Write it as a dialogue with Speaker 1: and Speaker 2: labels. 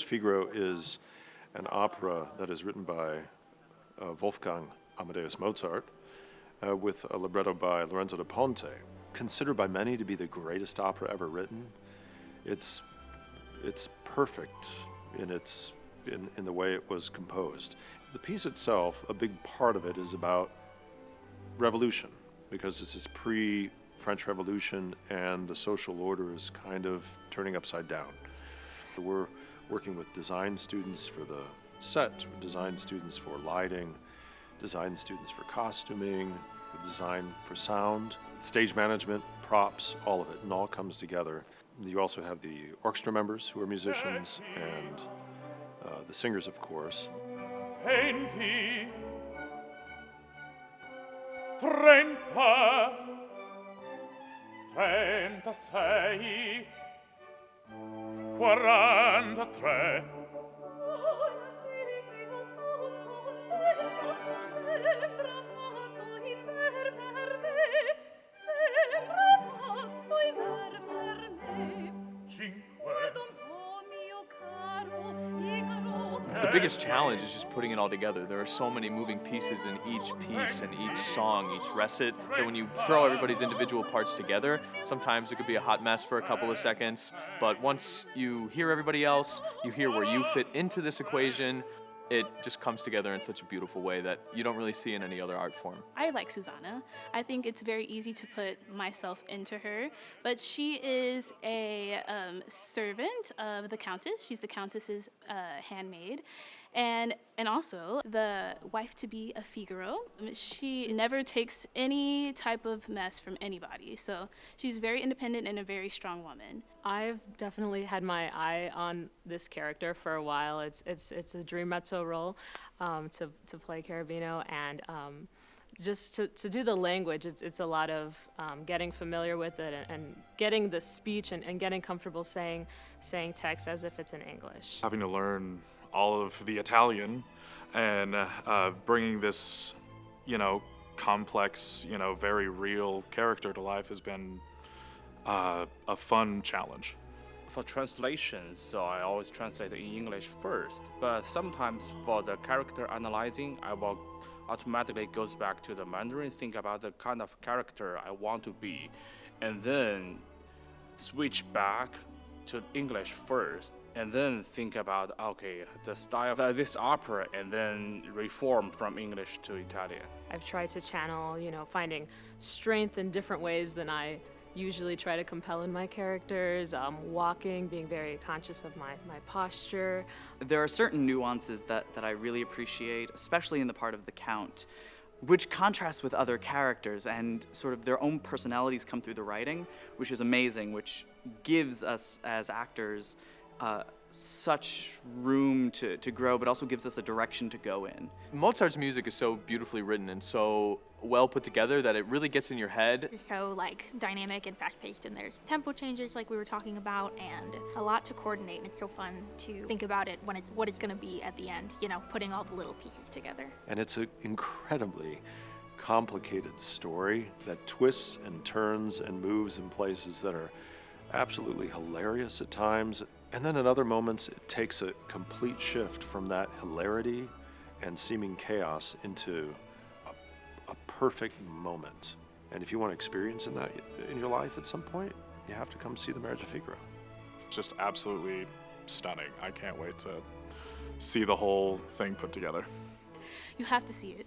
Speaker 1: Marriage Figaro is an opera that is written by Wolfgang Amadeus Mozart with a libretto by Lorenzo da Ponte. Considered by many to be the greatest opera ever written. It's perfect in the way it was composed. The piece itself, a big part of it is about revolution, because this is pre-French Revolution and the social order is kind of turning upside down. We're working with design students for the set, design students for lighting, design students for costuming, design for sound, stage management, props, all of it, and all comes together. You also have the orchestra members who are musicians and the singers, of course.
Speaker 2: 20, 30, 36, 43.
Speaker 3: The biggest challenge is just putting it all together. There are so many moving pieces in each piece and each song, each recit, that when you throw everybody's individual parts together, sometimes it could be a hot mess for a couple of seconds, but once you hear everybody else, you hear where you fit into this equation, it just comes together in such a beautiful way that you don't really see in any other art form.
Speaker 4: I like Susanna. I think it's very easy to put myself into her, but she is a servant of the Countess. She's the Countess's handmaid, and also the wife-to-be of Figaro. She never takes any type of mess from anybody, so she's very independent and a very strong woman.
Speaker 5: I've definitely had my eye on this character for a while. It's a dream mezzo role to play Cherubino, and just to do the language, it's a lot of getting familiar with it and getting the speech and getting comfortable saying text as if it's in English.
Speaker 6: Having to learn all of the Italian and bringing this, complex, very real character to life has been a fun challenge.
Speaker 7: For translation, so I always translate in English first, but sometimes for the character analyzing, I will automatically goes back to the Mandarin, think about the kind of character I want to be, and then switch back to English first, and then think about, okay, the style of this opera, and then reform from English to Italian.
Speaker 5: I've tried to channel, finding strength in different ways than I usually try to compel in my characters, walking, being very conscious of my posture.
Speaker 8: There are certain nuances that I really appreciate, especially in the part of the Count, which contrasts with other characters and sort of their own personalities come through the writing, which is amazing, which gives us as actors such room to grow, but also gives us a direction to go in.
Speaker 3: Mozart's music is so beautifully written and so well put together that it really gets in your head.
Speaker 9: It's so dynamic and fast-paced, and there's tempo changes like we were talking about, and a lot to coordinate, and it's so fun to think about it when what it's going to be at the end, putting all the little pieces together.
Speaker 1: And it's an incredibly complicated story that twists and turns and moves in places that are absolutely hilarious at times. And then at other moments, it takes a complete shift from that hilarity and seeming chaos into a perfect moment. And if you want to experience that in your life at some point, you have to come see The Marriage of Figaro.
Speaker 6: It's just absolutely stunning. I can't wait to see the whole thing put together.
Speaker 4: You have to see it.